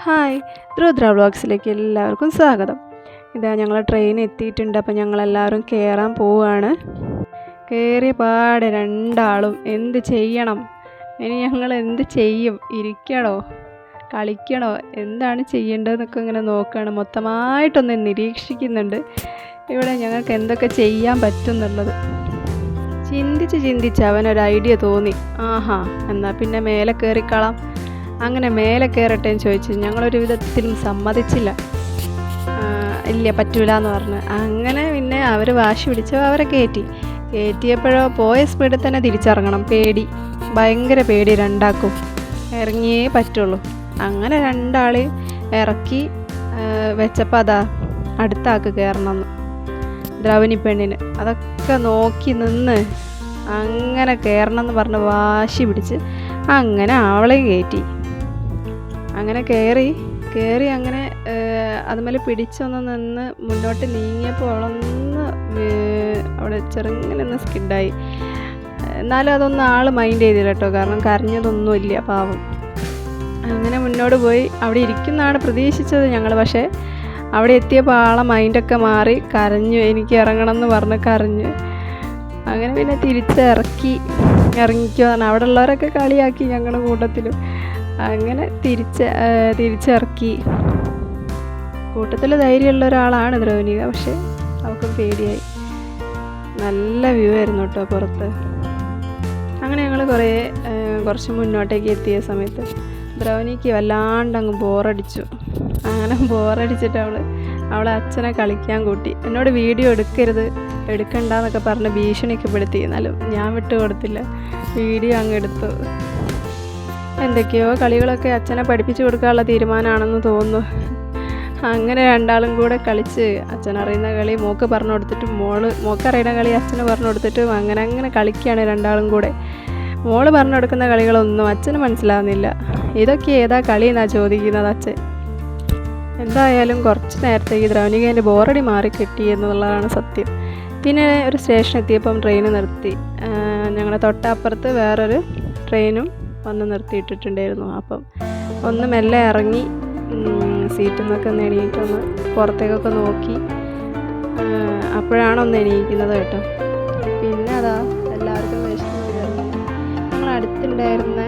Hi, Rudra വ്ളോഗ്സിലേക്ക് എല്ലാവർക്കും സ്വാഗതം. ഇതാ ഞങ്ങൾ ട്രെയിൻ എത്തിയിട്ടുണ്ട്. അപ്പോൾ ഞങ്ങളെല്ലാവരും കയറാൻ പോവുകയാണ്. കയറിയ പാടെ രണ്ടാളും എന്ത് ചെയ്യണം, ഇനി ഞങ്ങൾ എന്ത് ചെയ്യും, ഇരിക്കണോ കളിക്കണോ എന്താണ് ചെയ്യേണ്ടതെന്നൊക്കെ ഇങ്ങനെ നോക്കുകയാണ്. മൊത്തമായിട്ടൊന്ന് നിരീക്ഷിക്കുന്നുണ്ട് ഇവിടെ ഞങ്ങൾക്ക് എന്തൊക്കെ ചെയ്യാൻ പറ്റും എന്നുള്ളത്. ചിന്തിച്ച് അവനൊരു ഐഡിയ തോന്നി. ആഹാ, എന്നാൽ പിന്നെ മേലെ കയറിക്കളാം. അങ്ങനെ മേലെ കയറട്ടെ എന്ന് ചോദിച്ചു. ഞങ്ങളൊരു വിധത്തിലും സമ്മതിച്ചില്ല. ഇല്ല, പറ്റൂല എന്ന് പറഞ്ഞു. അങ്ങനെ പിന്നെ അവർ വാശി പിടിച്ചോ അവരെ കയറ്റിയപ്പോഴോ പോയ സ്പീഡിൽ തന്നെ തിരിച്ചിറങ്ങണം. ഭയങ്കര പേടി രണ്ടാക്കും. ഇറങ്ങിയേ പറ്റുള്ളൂ. അങ്ങനെ രണ്ടാൾ ഇറക്കി വെച്ചപ്പോൾ അതാ അടുത്ത ആൾക്ക് കയറണമെന്ന്, ദ്രവനി പെണ്ണിന്. അതൊക്കെ നോക്കി നിന്ന് അങ്ങനെ കയറണം എന്ന് പറഞ്ഞ് വാശി പിടിച്ച് അങ്ങനെ അവളെയും കയറ്റി. അങ്ങനെ കയറി അങ്ങനെ അതുമേലെ പിടിച്ചൊന്ന് നിന്ന് മുന്നോട്ട് നീങ്ങിയപ്പോൾ അവളൊന്ന് അവിടെ ചെറുങ്ങനെ ഒന്ന് സ്കിഡായി. എന്നാലും അതൊന്നും ആൾ മൈൻഡ് ചെയ്തില്ല കേട്ടോ, കാരണം കരഞ്ഞതൊന്നുമില്ല പാവം. അങ്ങനെ മുന്നോട്ട് പോയി. അവിടെ ഇരിക്കുന്നതാണ് പ്രതീക്ഷിച്ചത് ഞങ്ങൾ. പക്ഷേ അവിടെ എത്തിയപ്പോൾ ആളെ മൈൻഡൊക്കെ മാറി കരഞ്ഞു. എനിക്ക് ഇറങ്ങണം എന്ന് പറഞ്ഞ് കരഞ്ഞു. അങ്ങനെ പിന്നെ ഇറങ്ങിക്കോ പറഞ്ഞാൽ അവിടെ ഉള്ളവരൊക്കെ കളിയാക്കി ഞങ്ങളുടെ കൂട്ടത്തിലും. അങ്ങനെ തിരിച്ചിറക്കി. കൂട്ടത്തിൽ ധൈര്യമുള്ള ഒരാളാണ് ദ്രവനിക, പക്ഷെ അവൾക്കും പേടിയായി. നല്ല വ്യൂ ആയിരുന്നു കേട്ടോ പുറത്ത്. അങ്ങനെ ഞങ്ങൾ കുറച്ച് മുന്നോട്ടേക്ക് എത്തിയ സമയത്ത് ദ്രവനിക്ക് വല്ലാണ്ട് അങ്ങ് ബോറടിച്ചു. അങ്ങനെ ബോറടിച്ചിട്ട് അവളെ അച്ഛനെ കളിക്കാൻ കൂട്ടി. എന്നോട് വീഡിയോ എടുക്കണ്ടെന്നൊക്കെ പറഞ്ഞ് ഭീഷണിയൊക്കെ പെടുത്തി. എന്നാലും ഞാൻ വിട്ടു കൊടുത്തില്ല, വീഡിയോ അങ്ങ് എടുത്തു. എന്തൊക്കെയോ കളികളൊക്കെ അച്ഛനെ പഠിപ്പിച്ചു കൊടുക്കാനുള്ള തീരുമാനമാണെന്ന് തോന്നുന്നു. അങ്ങനെ രണ്ടാളും കൂടെ കളിച്ച് അച്ഛനറിയുന്ന കളി മോക്ക് പറഞ്ഞു കൊടുത്തിട്ടും മോക്കറിയുന്ന കളി അച്ഛന് പറഞ്ഞു കൊടുത്തിട്ടും അങ്ങനെ കളിക്കുകയാണ് രണ്ടാളും കൂടെ. മോള് പറഞ്ഞു കൊടുക്കുന്ന കളികളൊന്നും അച്ഛന് മനസ്സിലാവുന്നില്ല. ഇതൊക്കെ ഏതാ കളി എന്നാണ് ചോദിക്കുന്നത് അച്ഛൻ. എന്തായാലും കുറച്ച് നേരത്തേക്ക് ദ്രവനികേൻ്റെ ബോറടി മാറി കിട്ടി എന്നുള്ളതാണ് സത്യം. പിന്നെ ഒരു സ്റ്റേഷൻ എത്തിയപ്പം ട്രെയിൻ നിർത്തി. ഞങ്ങളുടെ തൊട്ടപ്പുറത്ത് വേറൊരു ട്രെയിനും വന്ന് നിർത്തിയിട്ടിട്ടുണ്ടായിരുന്നു. അപ്പം ഒന്ന് മെല്ലെ ഇറങ്ങി സീറ്റിൽ നിന്നൊക്കെ ഒന്ന് എണീറ്റൊന്ന് പുറത്തേക്കൊക്കെ നോക്കി. അപ്പോഴാണ് ഒന്ന് എണീക്കുന്നത് കേട്ടോ. പിന്നെ അതാ എല്ലാവർക്കും വിശന്ന് കയറുന്നു. ഞങ്ങൾ അടുത്തുണ്ടായിരുന്ന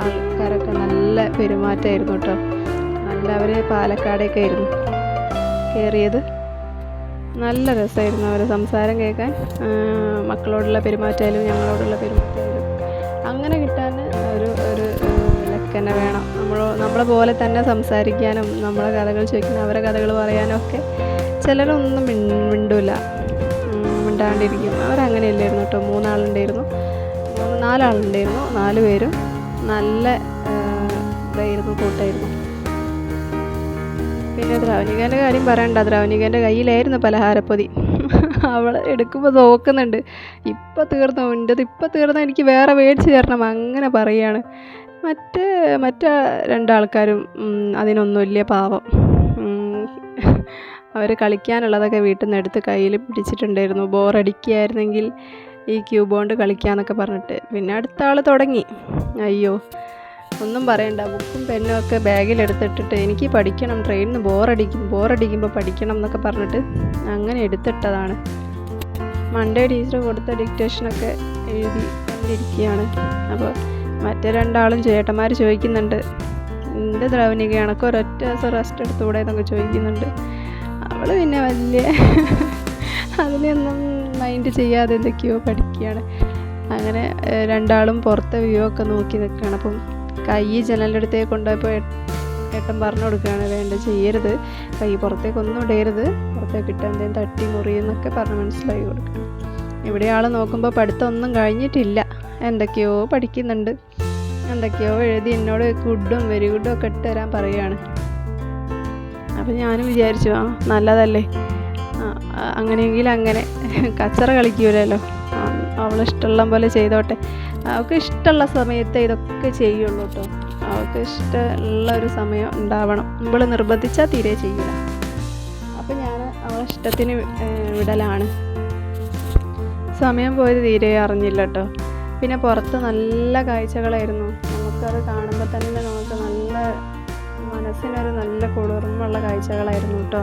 ആൾക്കാരൊക്കെ നല്ല പെരുമാറ്റമായിരുന്നു കേട്ടോ. അവർ പാലക്കാടൊക്കെ ആയിരുന്നു കയറിയത്. നല്ല രസമായിരുന്നു അവരെ സംസാരം കേൾക്കാൻ. മക്കളോടുള്ള പെരുമാറ്റമായാലും ഞങ്ങളോടുള്ള പെരുമാറ്റമായാലും അങ്ങനെ കിട്ടാൻ ഒരു ലക്ക് തന്നെ വേണം. നമ്മളെ പോലെ തന്നെ സംസാരിക്കാനും നമ്മളെ കഥകൾ ചോദിക്കാനും അവരെ കഥകൾ പറയാനും ഒക്കെ ചിലരൊന്നും മിണ്ടില്ല, മിണ്ടാണ്ടിരിക്കും. അവരങ്ങനെയല്ലായിരുന്നു കേട്ടോ. 4 ആളുണ്ടായിരുന്നു. 4 പേരും നല്ല ഇതായിരുന്നു, കൂട്ടായിരുന്നു. പിന്നെ ദ്രവനികേൻ്റെ കാര്യം പറയണ്ട. ദ്രവനികേൻ്റെ കയ്യിലായിരുന്നു പലഹാരപ്പൊതി. അവൾ എടുക്കുമ്പോൾ നോക്കുന്നുണ്ട്. ഇപ്പം തീർന്നു, എനിക്ക് വേറെ മേടിച്ച് തരണം അങ്ങനെ പറയുകയാണ്. മറ്റേ 2 ആൾക്കാരും അതിനൊന്നുമില്ല പാവം. അവർ കളിക്കാനുള്ളതൊക്കെ വീട്ടിൽ നിന്ന് എടുത്ത് കയ്യിൽ പിടിച്ചിട്ടുണ്ടായിരുന്നു. ബോറടിക്കുകയായിരുന്നെങ്കിൽ ഈ ക്യൂബ് കൊണ്ട് കളിക്കാമെന്നൊക്കെ പറഞ്ഞിട്ട്. പിന്നെ അടുത്ത ആൾ തുടങ്ങി. അയ്യോ, ഒന്നും പറയണ്ട. ബുക്കും പെന്നും ഒക്കെ ബാഗിലെടുത്തിട്ടിട്ട് എനിക്ക് പഠിക്കണം, ട്രെയിനിന് ബോറടിക്കുമ്പോൾ പഠിക്കണം എന്നൊക്കെ പറഞ്ഞിട്ട് അങ്ങനെ എടുത്തിട്ടതാണ്. മൺഡേ ടീച്ചർ കൊടുത്ത ഡിക്റ്റേഷനൊക്കെ എഴുതി കൊണ്ടിരിക്കുകയാണ്. അപ്പോൾ മറ്റേ 2 ആളും ചേട്ടന്മാർ ചോദിക്കുന്നുണ്ട്, എൻ്റെ ദ്രവനിക കണക്ക് ഒരൊറ്റ ദിവസം റെസ്റ്റ് എടുത്തുകൂടെ എന്നൊക്കെ ചോദിക്കുന്നുണ്ട്. അവൾ പിന്നെ വലിയ അതിനെയൊന്നും മൈൻഡ് ചെയ്യാതെ എന്തൊക്കെയോ പഠിക്കുകയാണ്. അങ്ങനെ 2 ആളും പുറത്തെ വ്യൂ ഒക്കെ നോക്കി നിൽക്കുകയാണ്. അപ്പം കൈ ജനലിൻ്റെ അടുത്തേക്ക് കൊണ്ടുപോയപ്പോൾ ഏട്ടൻ പറഞ്ഞു കൊടുക്കുകയാണ്, വേണ്ട ചെയ്യരുത്, കൈ പുറത്തേക്കൊന്നും ഇടരുത്, പുറത്തേക്ക് ഇട്ട് എന്തെങ്കിലും തട്ടി മുറിയെന്നൊക്കെ പറഞ്ഞ് മനസ്സിലാക്കി കൊടുക്കണം. ഇവിടെ ആൾ നോക്കുമ്പോൾ പഠിത്തമൊന്നും കഴിഞ്ഞിട്ടില്ല, എന്തൊക്കെയോ പഠിക്കുന്നുണ്ട്, എന്തൊക്കെയോ എഴുതി എന്നോട് ഗുഡും വെരി ഗുഡും ഒക്കെ ഇട്ട് തരാൻ പറയുകയാണ്. അപ്പം ഞാനും വിചാരിച്ചു, നല്ലതല്ലേ, അങ്ങനെയെങ്കിൽ അങ്ങനെ കച്ചറ കളിക്കൂലല്ലോ, അവളിഷ്ടമുള്ള പോലെ ചെയ്തോട്ടെ. അവൾക്ക് ഇഷ്ടമുള്ള സമയത്ത് ഇതൊക്കെ ചെയ്യുള്ളൂ കേട്ടോ. അവൾക്ക് ഇഷ്ടമുള്ള ഒരു സമയം ഉണ്ടാവണം. നമ്മൾ നിർബന്ധിച്ചാൽ തീരെ ചെയ്യില്ല. അപ്പം ഞാൻ അവളെ ഇഷ്ടത്തിന് വിടലാണ്. സമയം പോയത് തീരെ അറിഞ്ഞില്ല കേട്ടോ. പിന്നെ പുറത്ത് നല്ല കാഴ്ചകളായിരുന്നു. നമുക്കത് കാണുമ്പോൾ തന്നെ നമുക്ക് നല്ല മനസ്സിനൊരു നല്ല കുളിർമുള്ള കാഴ്ചകളായിരുന്നു കേട്ടോ.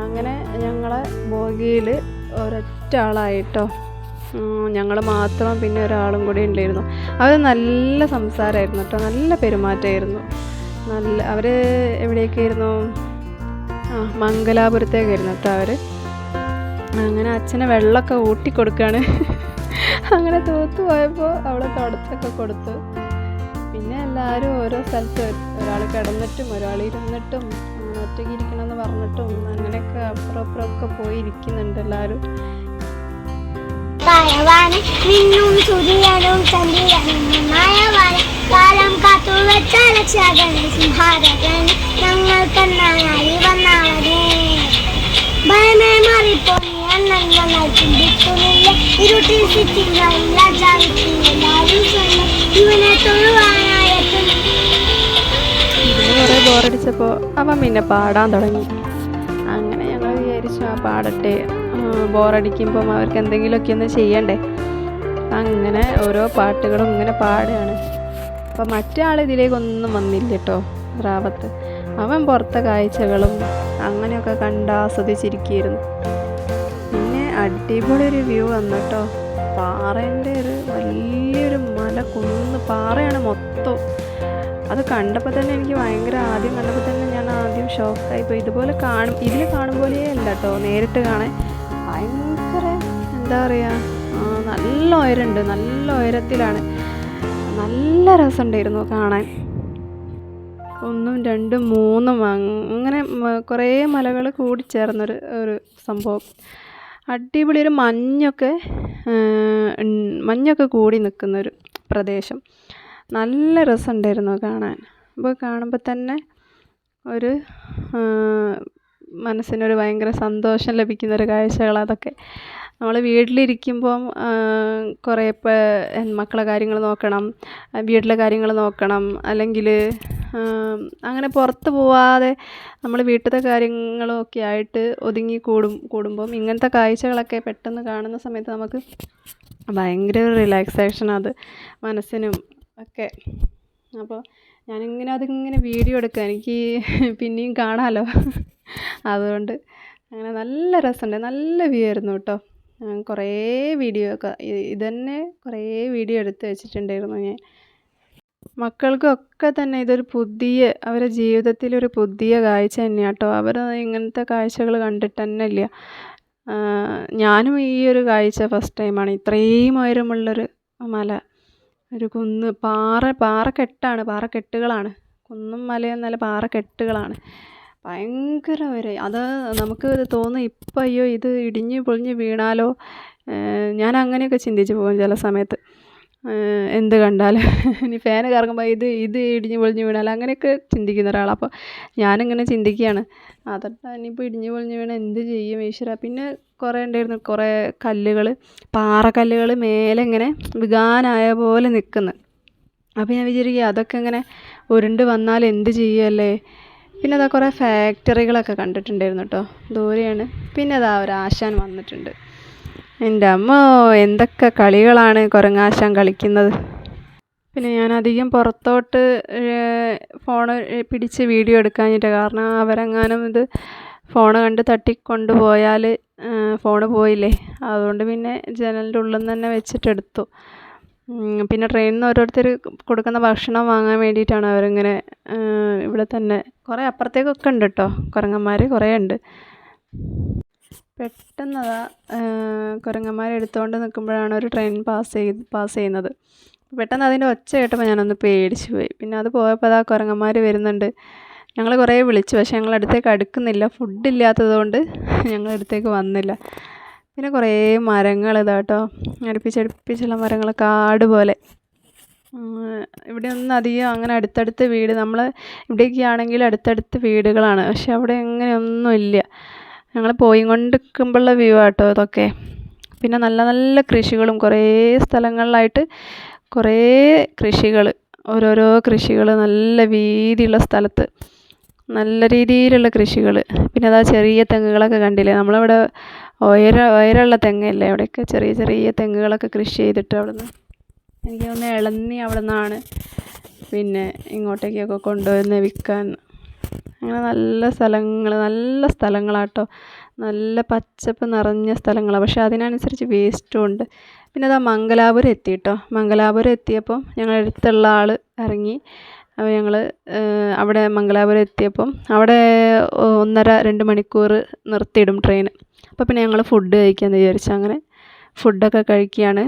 അങ്ങനെ ഞങ്ങളെ ബോഗിയിൽ ഒരൊറ്റ ആളായിട്ടോ, ഞങ്ങൾ മാത്രം, പിന്നെ ഒരാളും കൂടി ഉണ്ടായിരുന്നു. അവർ നല്ല സംസാരമായിരുന്നു കേട്ടോ, നല്ല പെരുമാറ്റമായിരുന്നു. അവർ എവിടേക്കായിരുന്നു, മംഗലാപുരത്തേക്കായിരുന്നു കേട്ടോ അവർ. അങ്ങനെ അച്ഛനെ വെള്ളമൊക്കെ ഊട്ടിക്കൊടുക്കുകയാണ്. അങ്ങനെ തൂത്തു പോയപ്പോൾ അവൾ തുടച്ചൊക്കെ കൊടുത്തു. പിന്നെ എല്ലാവരും ഓരോ സ്ഥലത്ത്, ഒരാൾ കിടന്നിട്ടും ഒരാൾ ഇരുന്നിട്ടും ഒറ്റയ്ക്ക് ഇരിക്കണമെന്ന് പറഞ്ഞിട്ടും അങ്ങനെയൊക്കെ അപ്പുറമൊക്കെ പോയി ഇരിക്കുന്നുണ്ട് എല്ലാവരും. മിന്നും സൂര്യനും ചന്ദ്രനും കാലം കാത്തു വെച്ച രക്ഷകൻ സിംഹാരകൻ ഞങ്ങൾക്കെന്നായി വന്നാളേ. ഭയമേ മാറിപ്പോ നീ അണ്ണൻ വന്നാൽ ചിന്തിക്കുന്നില്ല. ഇരുട്ടിൽ സിറ്റിങ്ങളില്ല ജാതിക്കുന്നില്ലാരും സ്വന്തം ഇവനെ തൊഴുവാനായെത്തും. ഇതിന് കുറേ ബോറടിച്ചപ്പോൾ അവൻ പിന്നെ പാടാൻ തുടങ്ങി. അങ്ങനെ ഞങ്ങൾ വിചാരിച്ചു ആ പാടട്ടെ, ബോറടിക്കുമ്പം അവർക്ക് എന്തെങ്കിലുമൊക്കെ ഒന്ന് ചെയ്യണ്ടേ. അങ്ങനെ ഓരോ പാട്ടുകളും ഇങ്ങനെ പാടുകയാണ്. അപ്പം മറ്റേ ആൾ ഇതിലേക്കൊന്നും വന്നില്ല കേട്ടോ, റാവത്ത്. അവൻ പുറത്തെ കാഴ്ചകളും അങ്ങനെയൊക്കെ കണ്ട് ആസ്വദിച്ചിരിക്കുകയായിരുന്നു. പിന്നെ അടിപൊളി ഒരു വ്യൂ വന്നു കേട്ടോ. പാറേൻ്റെ ഒരു വലിയൊരു മല, കുന്ന് പാറയാണ് മൊത്തം. അത് കണ്ടപ്പോൾ തന്നെ എനിക്ക് ഭയങ്കര, ആദ്യം കണ്ടപ്പോൾ തന്നെ ഞാൻ ആദ്യം ഷോക്കായിപ്പോയി. ഇതുപോലെ ഇതിൽ കാണുമ്പോഴേ അല്ല കേട്ടോ, നേരിട്ട് കാണാൻ ഭയങ്കര എന്താ പറയുക, നല്ല ഉയരമുണ്ട്, നല്ല ഉയരത്തിലാണ്. നല്ല രസമുണ്ടായിരുന്നു കാണാൻ. 1, 2, 3 അങ്ങനെ കുറേ മലകൾ കൂടിച്ചേർന്നൊരു സംഭവം. അടിപൊളി ഒരു മഞ്ഞൊക്കെ കൂടി നിൽക്കുന്നൊരു പ്രദേശം. നല്ല രസമുണ്ടായിരുന്നു കാണാൻ. അപ്പോൾ കാണുമ്പോൾ തന്നെ ഒരു മനസ്സിനൊരു ഭയങ്കര സന്തോഷം ലഭിക്കുന്നൊരു കാഴ്ചകൾ അതൊക്കെ. നമ്മൾ വീട്ടിലിരിക്കുമ്പം കുറേ മക്കളെ കാര്യങ്ങൾ നോക്കണം, വീട്ടിലെ കാര്യങ്ങൾ നോക്കണം, അല്ലെങ്കിൽ അങ്ങനെ പുറത്ത് പോവാതെ നമ്മൾ വീട്ടിലത്തെ കാര്യങ്ങളൊക്കെ ആയിട്ട് ഒതുങ്ങി കൂടുമ്പം ഇങ്ങനത്തെ കാഴ്ചകളൊക്കെ പെട്ടെന്ന് കാണുന്ന സമയത്ത് നമുക്ക് ഭയങ്കര റിലാക്സേഷൻ അത് മനസ്സിനും ഒക്കെ. അപ്പോൾ ഞാനിങ്ങനെ അതിങ്ങനെ വീഡിയോ എടുക്കുക, എനിക്ക് പിന്നെയും കാണാമല്ലോ. അതുകൊണ്ട് അങ്ങനെ നല്ല രസമുണ്ട്, നല്ല വ്യൂ ആയിരുന്നു കേട്ടോ. കുറേ വീഡിയോ ഒക്കെ ഇതന്നെ കുറേ വീഡിയോ എടുത്ത് വെച്ചിട്ടുണ്ടായിരുന്നു ഞാൻ. മക്കൾക്കൊക്കെ തന്നെ ഇതൊരു അവരുടെ ജീവിതത്തിലൊരു പുതിയ കാഴ്ച തന്നെയാണ് കേട്ടോ. അവർ ഇങ്ങനത്തെ കാഴ്ചകൾ കണ്ടിട്ട് തന്നെ ഇല്ല. ഞാനും ഈ ഒരു കാഴ്ച ഫസ്റ്റ് ടൈമാണ്. ഇത്രയും ഉയരമുള്ളൊരു മല, ഒരു കുന്ന്, പാറക്കെട്ടുകളാണ്. കുന്നും മലയെന്നല്ല, പാറക്കെട്ടുകളാണ്. ഭയങ്കര ഉയരം. അത് നമുക്ക് തോന്നും ഇപ്പം അയ്യോ ഇത് ഇടിഞ്ഞ് പൊളിഞ്ഞ് വീണാലോ. ഞാൻ അങ്ങനെയൊക്കെ ചിന്തിച്ച് പോകും ചില സമയത്ത്. എന്ത് കണ്ടാലും ഇനി ഫാൻ കറങ്ങുമ്പോൾ ഇത് ഇടിഞ്ഞ് പൊളിഞ്ഞ് വീണാലോ, അങ്ങനെയൊക്കെ ചിന്തിക്കുന്ന ഒരാളാണ്. അപ്പോൾ ഞാനിങ്ങനെ ചിന്തിക്കുകയാണ്, അതൊക്കെ ഇനിയിപ്പോൾ ഇടിഞ്ഞ് പൊളിഞ്ഞ് വീണാൽ എന്ത് ചെയ്യും ഈശ്വര. പിന്നെ കുറേ ഉണ്ടായിരുന്നു, കുറേ പാറക്കല്ലുകൾ മേലെ ഇങ്ങനെ വികാനായ പോലെ നിൽക്കുന്നു. അപ്പോൾ ഞാൻ വിചാരിക്കുക അതൊക്കെ ഇങ്ങനെ ഉരുണ്ട് വന്നാൽ എന്ത് ചെയ്യുമല്ലേ. പിന്നെ അതാ കുറേ ഫാക്ടറികളൊക്കെ കണ്ടിട്ടുണ്ടായിരുന്നു കേട്ടോ, ദൂരെയാണ്. പിന്നെ അതാ ഒരു ആശാൻ വന്നിട്ടുണ്ട്. എൻ്റെ അമ്മോ, എന്തൊക്കെ കളികളാണ് കുരങ്ങാശാൻ കളിക്കുന്നത്. പിന്നെ ഞാൻ അധികം പുറത്തോട്ട് ഫോൺ പിടിച്ച് വീഡിയോ എടുക്കാഞ്ഞിട്ട്, കാരണം അവരെങ്ങാനും ഇത് ഫോൺ കണ്ട് തട്ടിക്കൊണ്ടുപോയാൽ ഫോണ് പോയില്ലേ. അതുകൊണ്ട് പിന്നെ ജനലിൻ്റെ ഉള്ളിൽ നിന്ന് തന്നെ വെച്ചിട്ടെടുത്തു. പിന്നെ ട്രെയിനിൽ നിന്ന് ഓരോരുത്തർ കൊടുക്കുന്ന ഭക്ഷണം വാങ്ങാൻ വേണ്ടിയിട്ടാണ് അവരിങ്ങനെ ഇവിടെ തന്നെ. കുറേ അപ്പുറത്തേക്കൊക്കെ ഉണ്ട് കേട്ടോ കുരങ്ങന്മാർ, കുറേ ഉണ്ട്. പെട്ടെന്നതാ കുരങ്ങന്മാരെ എടുത്തുകൊണ്ട് നിൽക്കുമ്പോഴാണ് ഒരു ട്രെയിൻ പാസ് ചെയ്യുന്നത്. പെട്ടെന്ന് അതിൻ്റെ ഒച്ച കേട്ടപ്പോൾ ഞാനൊന്ന് പേടിച്ച് പോയി. പിന്നെ അത് പോയപ്പോൾ അതാ കുരങ്ങന്മാർ വരുന്നുണ്ട്. ഞങ്ങൾ കുറേ വിളിച്ചു, പക്ഷേ ഞങ്ങളടുത്തേക്ക് അടുക്കുന്നില്ല. ഫുഡില്ലാത്തത് കൊണ്ട് ഞങ്ങളടുത്തേക്ക് വന്നില്ല. പിന്നെ കുറേ മരങ്ങൾ ഇതാട്ടോ, അടുപ്പിച്ചടുപ്പിച്ചുള്ള മരങ്ങൾ, കാട് പോലെ. ഇവിടെ ഒന്നും അധികം അങ്ങനെ അടുത്തടുത്ത് വീട്, നമ്മൾ ഇവിടേക്ക് ആണെങ്കിൽ അടുത്തടുത്ത് വീടുകളാണ്, പക്ഷെ അവിടെ അങ്ങനെയൊന്നും ഇല്ല. ഞങ്ങൾ പോയി കൊണ്ടിരിക്കുമ്പോഴുള്ള വ്യൂ ആട്ടോ ഇതൊക്കെ. പിന്നെ നല്ല നല്ല കൃഷികളും കുറേ സ്ഥലങ്ങളിലായിട്ട് കുറേ കൃഷികൾ, ഓരോരോ കൃഷികൾ, നല്ല വീതിയുള്ള സ്ഥലത്ത് നല്ല രീതിയിലുള്ള കൃഷികൾ. പിന്നെ അതാ ചെറിയ തെങ്ങുകളൊക്കെ കണ്ടില്ലേ, നമ്മളിവിടെ ഉയരമുള്ള തെങ്ങല്ലേ, അവിടെയൊക്കെ ചെറിയ ചെറിയ തെങ്ങുകളൊക്കെ കൃഷി ചെയ്തിട്ട് അവിടുന്ന് എനിക്ക് തോന്നുന്നു ഇളന്നി അവിടെ നിന്നാണ് പിന്നെ ഇങ്ങോട്ടേക്കൊക്കെ കൊണ്ടുവന്ന് വിൽക്കാൻ. അങ്ങനെ നല്ല സ്ഥലങ്ങളാട്ടോ, നല്ല പച്ചപ്പ് നിറഞ്ഞ സ്ഥലങ്ങളാണ്. പക്ഷേ അതിനനുസരിച്ച് വേസ്റ്റും ഉണ്ട്. പിന്നെ അതാ മംഗലാപുരം എത്തി കേട്ടോ. മംഗലാപുരം എത്തിയപ്പം ഞങ്ങളുടെ അടുത്തുള്ള ആൾ ഇറങ്ങി. അപ്പോൾ ഞങ്ങൾ അവിടെ മംഗലാപുരം എത്തിയപ്പം അവിടെ 1.5-2 മണിക്കൂർ നിർത്തിയിടും ട്രെയിൻ. അപ്പോൾ പിന്നെ ഞങ്ങൾ ഫുഡ് കഴിക്കാമെന്ന് വിചാരിച്ചു. അങ്ങനെ ഫുഡൊക്കെ കഴിക്കുകയാണ്.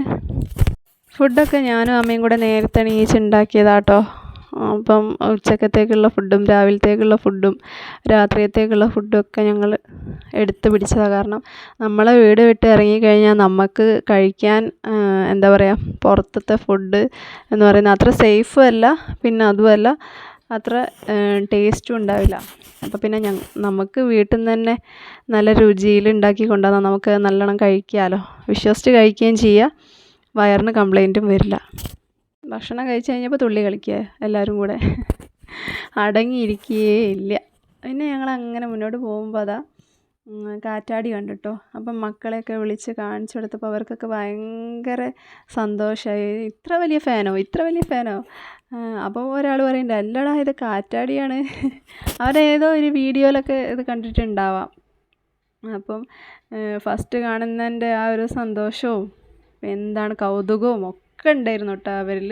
ഫുഡൊക്കെ ഞാനും അമ്മയും കൂടെ നേരത്തെ എണീച്ച് ഉണ്ടാക്കിയതാട്ടോ. അപ്പം ഉച്ചക്കത്തേക്കുള്ള ഫുഡും രാവിലത്തേക്കുള്ള ഫുഡും രാത്രിയത്തേക്കുള്ള ഫുഡൊക്കെ ഞങ്ങൾ എടുത്ത് പിടിച്ചതാണ്. കാരണം നമ്മളെ വീട് വിട്ട് ഇറങ്ങിക്കഴിഞ്ഞാൽ നമുക്ക് കഴിക്കാൻ എന്താ പറയുക, പുറത്തത്തെ ഫുഡ് എന്ന് പറയുന്നത് അത്ര സേഫും അല്ല, പിന്നെ അതുമല്ല അത്ര ടേസ്റ്റും ഉണ്ടാവില്ല. അപ്പോൾ പിന്നെ നമുക്ക് വീട്ടിൽ നിന്ന് തന്നെ നല്ല രുചിയിൽ ഉണ്ടാക്കി കൊണ്ടുവന്നാൽ നമുക്ക് നല്ലോണം കഴിക്കാമല്ലോ, വിശ്വസിച്ച് കഴിക്കുകയും ചെയ്യാം, വയറിന് കംപ്ലൈൻറ്റും വരില്ല. ഭക്ഷണം കഴിച്ച് കഴിഞ്ഞപ്പോൾ തുള്ളി കളിക്കുക എല്ലാവരും കൂടെ, അടങ്ങിയിരിക്കുകയേ ഇല്ല. പിന്നെ ഞങ്ങൾ അങ്ങനെ മുന്നോട്ട് പോകുമ്പോൾ അതാ കാറ്റാടി കണ്ടിട്ടോ. അപ്പം മക്കളെയൊക്കെ വിളിച്ച് കാണിച്ചു കൊടുത്തപ്പോൾ അവർക്കൊക്കെ ഭയങ്കര സന്തോഷമായി. ഇത്ര വലിയ ഫാനോ. അപ്പോൾ ഒരാൾ പറയുന്നുണ്ട്, അല്ലടാ ഇത് കാറ്റാടിയാണ്. അവരേതോ ഒരു വീഡിയോയിലൊക്കെ ഇത് കണ്ടിട്ടുണ്ടാവാം. അപ്പം ഫസ്റ്റ് കാണുന്നതിൻ്റെ ആ ഒരു സന്തോഷവും എന്താണ് കൗതുകവും ഒക്കെ ഉണ്ടായിരുന്നു കേട്ടോ അവരിൽ.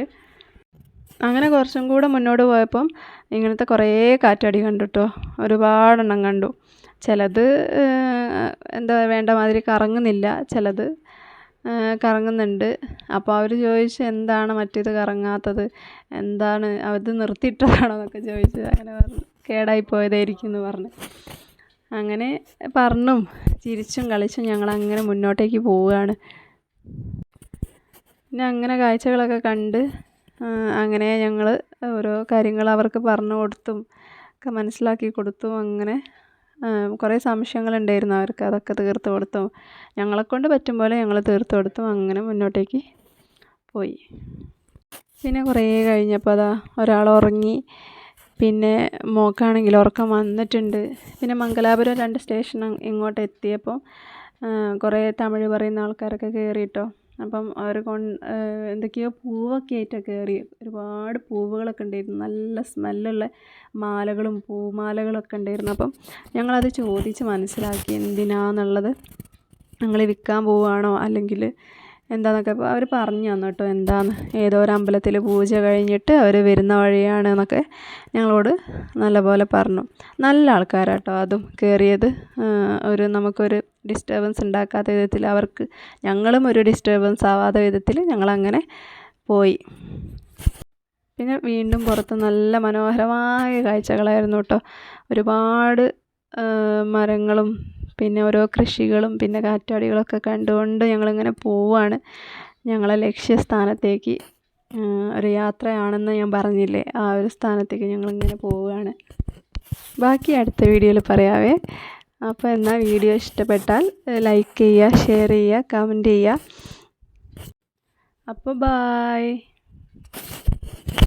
അങ്ങനെ കുറച്ചും കൂടെ മുന്നോട്ട് പോയപ്പം ഇങ്ങനത്തെ കുറേ കാറ്റാടി കണ്ടു കേട്ടോ. ഒരുപാടെണ്ണം കണ്ടു. ചിലത് എന്താ വേണ്ട മാതിരി കറങ്ങുന്നില്ല, ചിലത് കറങ്ങുന്നുണ്ട്. അപ്പോൾ അവർ ചോദിച്ചു എന്താണ് മറ്റേത് കറങ്ങാത്തത്, എന്താണ് അത് നിർത്തിയിട്ടതാണോ എന്നൊക്കെ ചോദിച്ചു. അങ്ങനെ പറഞ്ഞു കേടായി പോയതായിരിക്കും എന്ന് പറഞ്ഞു. അങ്ങനെ പറഞ്ഞും ചിരിച്ചും കളിച്ചും ഞങ്ങളങ്ങനെ മുന്നോട്ടേക്ക് പോവുകയാണ്. പിന്നെ അങ്ങനെ കാഴ്ചകളൊക്കെ കണ്ട് അങ്ങനെ ഞങ്ങൾ ഓരോ കാര്യങ്ങൾ അവർക്ക് പറഞ്ഞു കൊടുത്തും ഒക്കെ മനസ്സിലാക്കി കൊടുത്തും അങ്ങനെ കുറേ സംശയങ്ങളുണ്ടായിരുന്നു അവർക്ക്, അതൊക്കെ തീർത്ത് കൊടുത്തും ഞങ്ങളെക്കൊണ്ട് പറ്റും പോലെ ഞങ്ങൾ തീർത്ത് കൊടുത്തും അങ്ങനെ മുന്നോട്ടേക്ക് പോയി. പിന്നെ കുറേ കഴിഞ്ഞപ്പോൾ അതാ ഒരാൾ ഉറങ്ങി. പിന്നെ മോക്കാണെങ്കിൽ ഉറക്കം വന്നിട്ടുണ്ട്. പിന്നെ മംഗലാപുരം 2 സ്റ്റേഷൻ ഇങ്ങോട്ട് എത്തിയപ്പോൾ കുറേ തമിഴ് പറയുന്ന ആൾക്കാരൊക്കെ കയറിയിട്ടോ. അപ്പം അവർ എന്തൊക്കെയോ പൂവൊക്കെ ആയിട്ടൊക്കെ കയറി. ഒരുപാട് പൂവുകളൊക്കെ ഉണ്ടായിരുന്നു, നല്ല സ്മെല്ലുള്ള മാലകളും പൂമാലകളൊക്കെ ഉണ്ടായിരുന്നു. അപ്പം ഞങ്ങളത് ചോദിച്ച് മനസ്സിലാക്കി എന്തിനാന്നുള്ളത്. ഞങ്ങൾ വിൽക്കാൻ പോവുകയാണോ അല്ലെങ്കിൽ എന്താണെന്നൊക്കെ അപ്പോൾ അവർ പറഞ്ഞു തന്നു കേട്ടോ. എന്താന്ന് ഏതോ ഒരു അമ്പലത്തിൽ പൂജ കഴിഞ്ഞിട്ട് അവർ വരുന്ന വഴിയാണ് എന്നൊക്കെ ഞങ്ങളോട് നല്ലപോലെ പറഞ്ഞു. നല്ല ആൾക്കാരാട്ടോ അതും കയറിയത്. നമുക്കൊരു ഡിസ്റ്റർബൻസ് ഉണ്ടാക്കാത്ത വിധത്തിൽ, അവർക്ക് ഞങ്ങളും ഒരു ഡിസ്റ്റർബൻസ് ആവാത്ത വിധത്തിൽ ഞങ്ങളങ്ങനെ പോയി. പിന്നെ വീണ്ടും പുറത്ത് നല്ല മനോഹരമായ കാഴ്ചകളായിരുന്നു കേട്ടോ. ഒരുപാട് മരങ്ങളും പിന്നെ ഓരോ കൃഷികളും പിന്നെ കാറ്റാടികളൊക്കെ കണ്ടുകൊണ്ട് ഞങ്ങളിങ്ങനെ പോവുകയാണ് ഞങ്ങളെ ലക്ഷ്യസ്ഥാനത്തേക്ക്. ഒരു യാത്രയാണെന്ന് ഞാൻ പറഞ്ഞില്ലേ, ആ ഒരു സ്ഥാനത്തേക്ക് ഞങ്ങളിങ്ങനെ പോവുകയാണ്. ബാക്കി അടുത്ത വീഡിയോയിൽ പറയാവേ. അപ്പോൾ എന്നാൽ വീഡിയോ ഇഷ്ടപ്പെട്ടാൽ ലൈക്ക് ചെയ്യുക, ഷെയർ ചെയ്യുക, കമൻറ്റ് ചെയ്യുക. അപ്പോൾ ബായ്.